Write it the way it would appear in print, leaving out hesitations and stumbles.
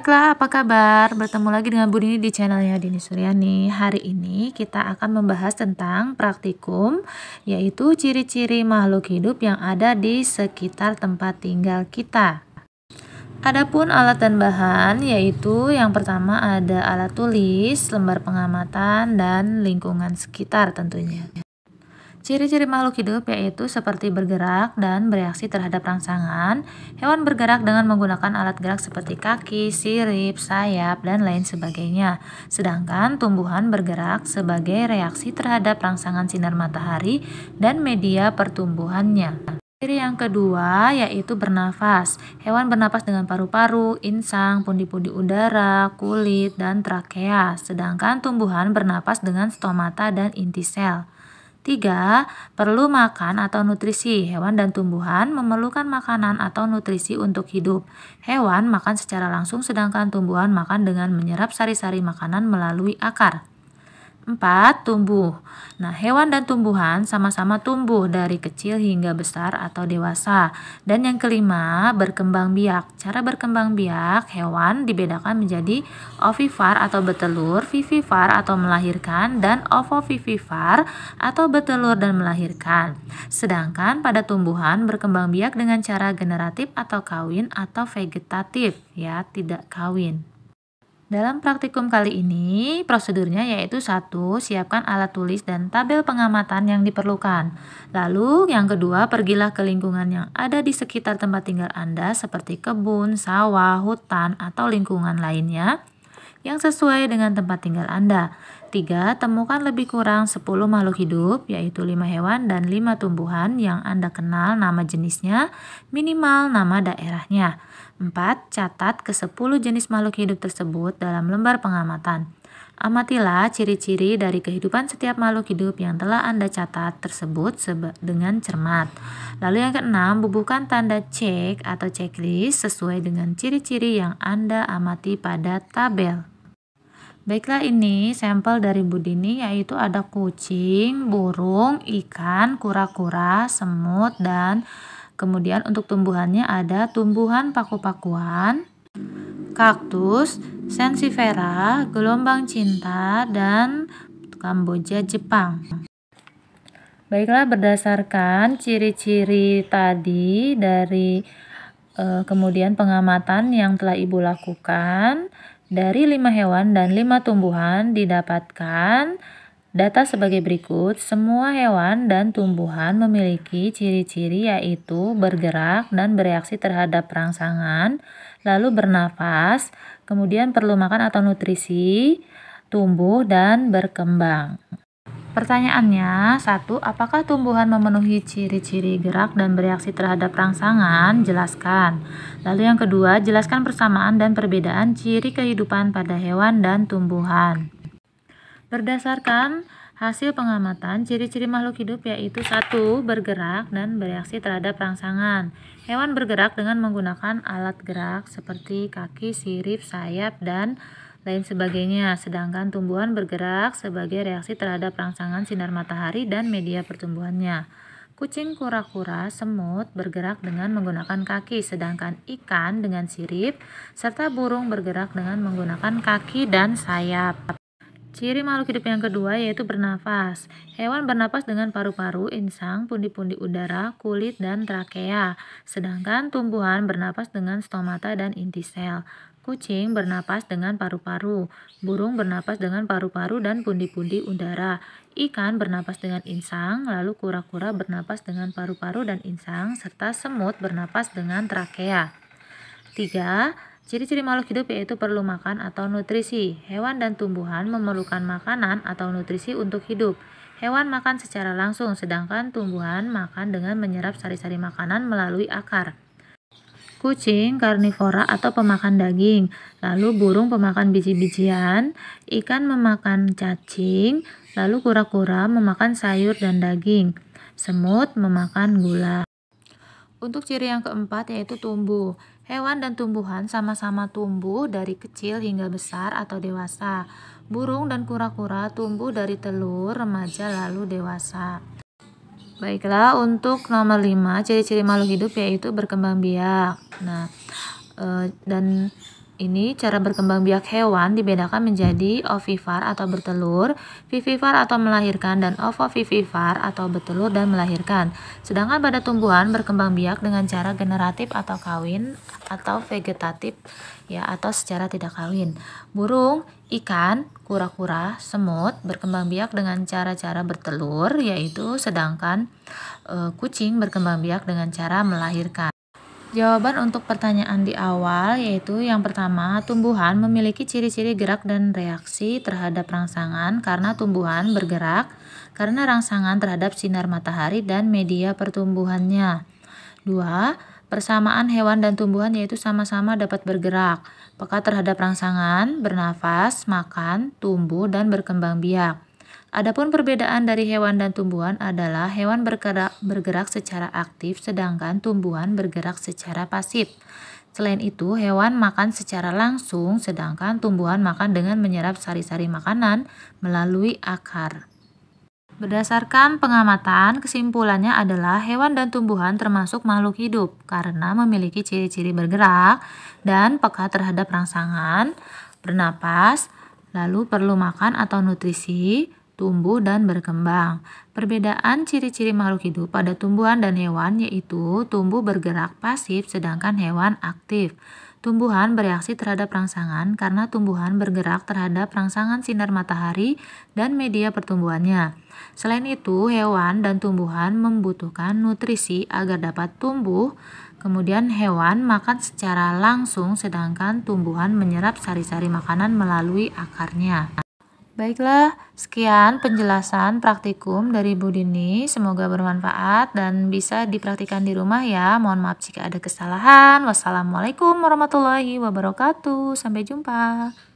Baiklah, apa kabar? Bertemu lagi dengan Bu Dini di channelnya Dini Suryani. Hari ini kita akan membahas tentang praktikum, yaitu ciri-ciri makhluk hidup yang ada di sekitar tempat tinggal kita. Adapun alat dan bahan, yaitu yang pertama ada alat tulis, lembar pengamatan, dan lingkungan sekitar tentunya. Ciri-ciri makhluk hidup yaitu seperti bergerak dan bereaksi terhadap rangsangan. Hewan bergerak dengan menggunakan alat gerak seperti kaki, sirip, sayap, dan lain sebagainya. Sedangkan tumbuhan bergerak sebagai reaksi terhadap rangsangan sinar matahari dan media pertumbuhannya. Ciri yang kedua yaitu bernafas. Hewan bernafas dengan paru-paru, insang, pundi-pundi udara, kulit, dan trakea. Sedangkan tumbuhan bernafas dengan stomata dan inti sel. 3. Perlu makan atau nutrisi. Hewan dan tumbuhan memerlukan makanan atau nutrisi untuk hidup. Hewan makan secara langsung sedangkan tumbuhan makan dengan menyerap sari-sari makanan melalui akar. 4. Tumbuh. Nah, hewan dan tumbuhan sama-sama tumbuh dari kecil hingga besar atau dewasa. Dan yang kelima, berkembang biak. Cara berkembang biak hewan dibedakan menjadi ovivar atau bertelur, vivivar atau melahirkan, dan ovovivivar atau bertelur dan melahirkan. Sedangkan pada tumbuhan berkembang biak dengan cara generatif atau kawin atau vegetatif, ya, tidak kawin. Dalam praktikum kali ini, prosedurnya yaitu 1. Siapkan alat tulis dan tabel pengamatan yang diperlukan. Lalu, yang kedua, pergilah ke lingkungan yang ada di sekitar tempat tinggal Anda seperti kebun, sawah, hutan, atau lingkungan lainnya yang sesuai dengan tempat tinggal Anda. 3. Temukan lebih kurang 10 makhluk hidup, yaitu 5 hewan dan 5 tumbuhan yang Anda kenal nama jenisnya, minimal nama daerahnya. 4. Catat ke 10 jenis makhluk hidup tersebut dalam lembar pengamatan. Amatilah ciri-ciri dari kehidupan setiap makhluk hidup yang telah Anda catat tersebut dengan cermat. Lalu yang keenam, bubuhkan tanda cek atau checklist sesuai dengan ciri-ciri yang Anda amati pada tabel. Baiklah, ini sampel dari Bu Dini, yaitu ada kucing, burung, ikan, kura-kura, semut, dan kemudian untuk tumbuhannya ada tumbuhan paku-pakuan, kaktus, sensifera, gelombang cinta, dan Kamboja Jepang. Baiklah, berdasarkan ciri-ciri tadi dari kemudian pengamatan yang telah Ibu lakukan, dari 5 hewan dan 5 tumbuhan didapatkan data sebagai berikut. Semua hewan dan tumbuhan memiliki ciri-ciri yaitu bergerak dan bereaksi terhadap rangsangan, lalu bernafas, kemudian perlu makan atau nutrisi, tumbuh, dan berkembang. Pertanyaannya, 1. Apakah tumbuhan memenuhi ciri-ciri gerak dan bereaksi terhadap rangsangan? Jelaskan. Lalu yang kedua, jelaskan persamaan dan perbedaan ciri kehidupan pada hewan dan tumbuhan. Berdasarkan hasil pengamatan, ciri-ciri makhluk hidup yaitu 1. Bergerak dan bereaksi terhadap rangsangan. Hewan bergerak dengan menggunakan alat gerak seperti kaki, sirip, sayap, dan lain sebagainya. Sedangkan tumbuhan bergerak sebagai reaksi terhadap rangsangan sinar matahari dan media pertumbuhannya. Kucing, kura-kura, semut bergerak dengan menggunakan kaki, sedangkan ikan dengan sirip, serta burung bergerak dengan menggunakan kaki dan sayap. Ciri makhluk hidup yang kedua yaitu bernafas. Hewan bernafas dengan paru-paru, insang, pundi-pundi udara, kulit, dan trakea. Sedangkan tumbuhan bernafas dengan stomata dan inti sel. Kucing bernapas dengan paru-paru, burung bernapas dengan paru-paru dan pundi-pundi udara, ikan bernapas dengan insang, lalu kura-kura bernapas dengan paru-paru dan insang, serta semut bernapas dengan trakea. 3. Ciri-ciri makhluk hidup yaitu perlu makan atau nutrisi. Hewan dan tumbuhan memerlukan makanan atau nutrisi untuk hidup. Hewan makan secara langsung, sedangkan tumbuhan makan dengan menyerap sari-sari makanan melalui akar. Kucing karnivora atau pemakan daging, lalu burung pemakan biji-bijian, ikan memakan cacing, lalu kura-kura memakan sayur dan daging, semut memakan gula. Untuk ciri yang keempat yaitu tumbuh. Hewan dan tumbuhan sama-sama tumbuh dari kecil hingga besar atau dewasa. Burung dan kura-kura tumbuh dari telur, remaja, lalu dewasa. Baiklah, untuk nomor 5, ciri-ciri makhluk hidup yaitu berkembang biak. Nah, dan ini cara berkembang biak hewan dibedakan menjadi ovivar atau bertelur, vivivar atau melahirkan, dan ovovivivar atau bertelur dan melahirkan. Sedangkan pada tumbuhan berkembang biak dengan cara generatif atau kawin atau vegetatif ya atau secara tidak kawin. Burung, ikan, kura-kura, semut berkembang biak dengan cara-cara bertelur yaitu sedangkan kucing berkembang biak dengan cara melahirkan. Jawaban untuk pertanyaan di awal yaitu yang pertama, tumbuhan memiliki ciri-ciri gerak dan reaksi terhadap rangsangan karena tumbuhan bergerak karena rangsangan terhadap sinar matahari dan media pertumbuhannya. 2. Persamaan hewan dan tumbuhan yaitu sama-sama dapat bergerak, peka terhadap rangsangan, bernafas, makan, tumbuh, dan berkembang biak. Adapun perbedaan dari hewan dan tumbuhan adalah hewan bergerak secara aktif sedangkan tumbuhan bergerak secara pasif. Selain itu, hewan makan secara langsung sedangkan tumbuhan makan dengan menyerap sari-sari makanan melalui akar. Berdasarkan pengamatan, kesimpulannya adalah hewan dan tumbuhan termasuk makhluk hidup karena memiliki ciri-ciri bergerak dan peka terhadap rangsangan, bernapas, lalu perlu makan atau nutrisi, tumbuh dan berkembang. Perbedaan ciri-ciri makhluk hidup pada tumbuhan dan hewan yaitu tumbuh bergerak pasif sedangkan hewan aktif. Tumbuhan bereaksi terhadap rangsangan karena tumbuhan bergerak terhadap rangsangan sinar matahari dan media pertumbuhannya. Selain itu, hewan dan tumbuhan membutuhkan nutrisi agar dapat tumbuh. Kemudian hewan makan secara langsung sedangkan tumbuhan menyerap sari-sari makanan melalui akarnya. Baiklah, sekian penjelasan praktikum dari Bu Dini. Semoga bermanfaat dan bisa dipraktikkan di rumah ya. Mohon maaf jika ada kesalahan. Wassalamualaikum warahmatullahi wabarakatuh. Sampai jumpa.